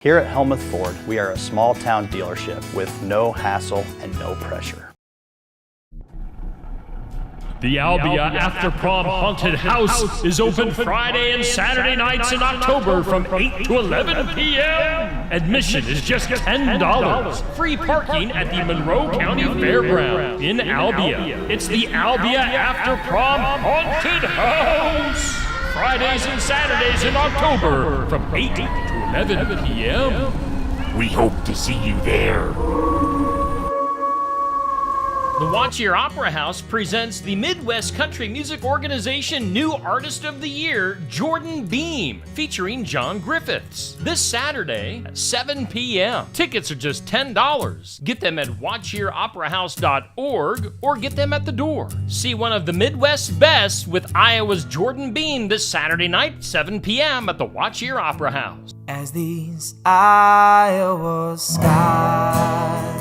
Here at Helmuth Ford, we are a small town dealership with no hassle and no pressure. The Albia After Prom Haunted House is open Friday and Saturday nights in October from 8 to 11 p.m. Admission is just $10. Free parking at the Monroe County Fairground in Albia. It's the Albia After Prom Haunted House. Fridays and Saturdays in October from 8 to 11 p.m. We hope to see you there. The Watch Your Opera House presents the Midwest Country Music Organization New Artist of the Year, Jordan Beam, featuring John Griffiths, this Saturday at 7 p.m. Tickets are just $10. Get them at watchyouroperahouse.org or get them at the door. See one of the Midwest's best with Iowa's Jordan Beam this Saturday night, 7 p.m. at the Watch Your Opera House. As these Iowa skies.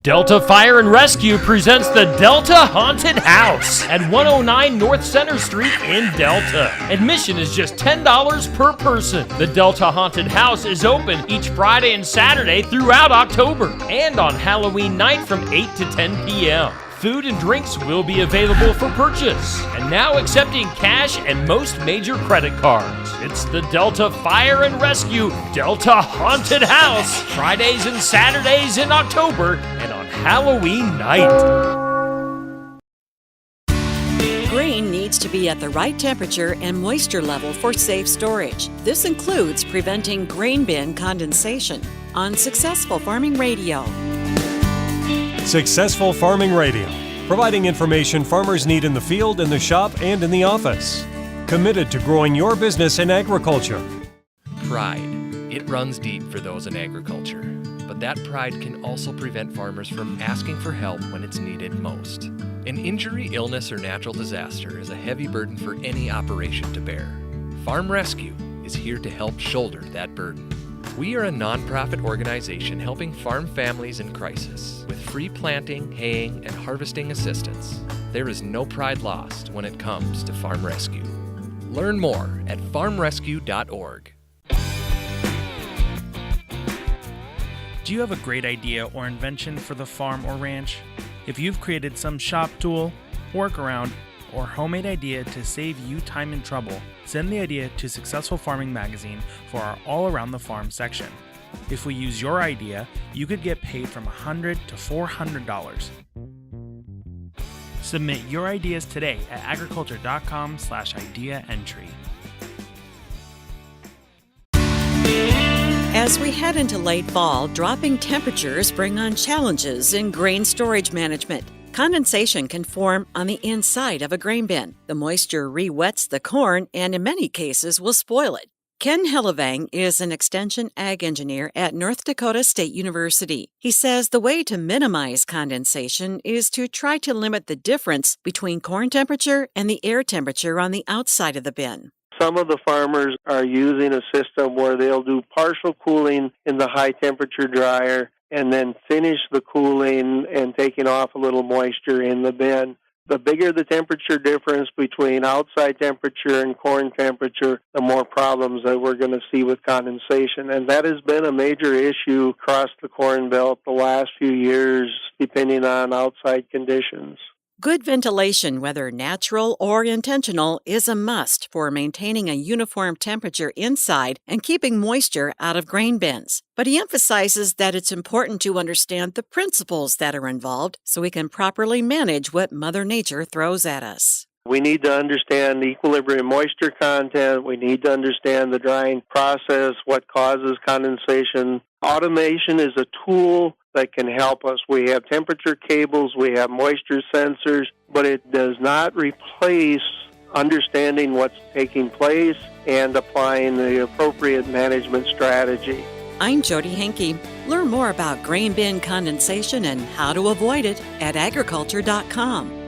Delta Fire and Rescue presents the Delta Haunted House at 109 North Center Street in Delta. Admission is just $10 per person. The Delta Haunted House is open each Friday and Saturday throughout October and on Halloween night from 8 to 10 p.m. Food and drinks will be available for purchase, and now accepting cash and most major credit cards. It's the Delta Fire and Rescue Delta Haunted House, Fridays and Saturdays in October and on Halloween night. Grain needs to be at the right temperature and moisture level for safe storage. This includes preventing grain bin condensation. On Successful Farming Radio. Successful Farming Radio, providing information farmers need in the field, in the shop, and in the office. Committed to growing your business in agriculture. Pride. It runs deep for those in agriculture, but that pride can also prevent farmers from asking for help when it's needed most. An injury, illness, or natural disaster is a heavy burden for any operation to bear. Farm Rescue is here to help shoulder that burden. We are a nonprofit organization helping farm families in crisis with free planting, haying, and harvesting assistance. There is no pride lost when it comes to Farm Rescue. Learn more at farmrescue.org. Do you have a great idea or invention for the farm or ranch? If you've created some shop tool, workaround, or homemade idea to save you time and trouble, send the idea to Successful Farming Magazine for our All Around the Farm section. If we use your idea, you could get paid from $100 to $400. Submit your ideas today at agriculture.com/idea entry. As we head into late fall, dropping temperatures bring on challenges in grain storage management. Condensation can form on the inside of a grain bin. The moisture re-wets the corn and in many cases will spoil it. Ken Hellevang is an extension ag engineer at North Dakota State University. He says the way to minimize condensation is to try to limit the difference between corn temperature and the air temperature on the outside of the bin. Some of the farmers are using a system where they'll do partial cooling in the high temperature dryer and then finish the cooling and taking off a little moisture in the bin. The bigger the temperature difference between outside temperature and corn temperature, the more problems that we're going to see with condensation. And that has been a major issue across the Corn Belt the last few years, depending on outside conditions. Good ventilation, whether natural or intentional, is a must for maintaining a uniform temperature inside and keeping moisture out of grain bins. But he emphasizes that it's important to understand the principles that are involved so we can properly manage what Mother Nature throws at us. We need to understand the equilibrium moisture content. We need to understand the drying process, what causes condensation. Automation is a tool that can help us. We have temperature cables, we have moisture sensors, but it does not replace understanding what's taking place and applying the appropriate management strategy. I'm Jody Henke. Learn more about grain bin condensation and how to avoid it at agriculture.com.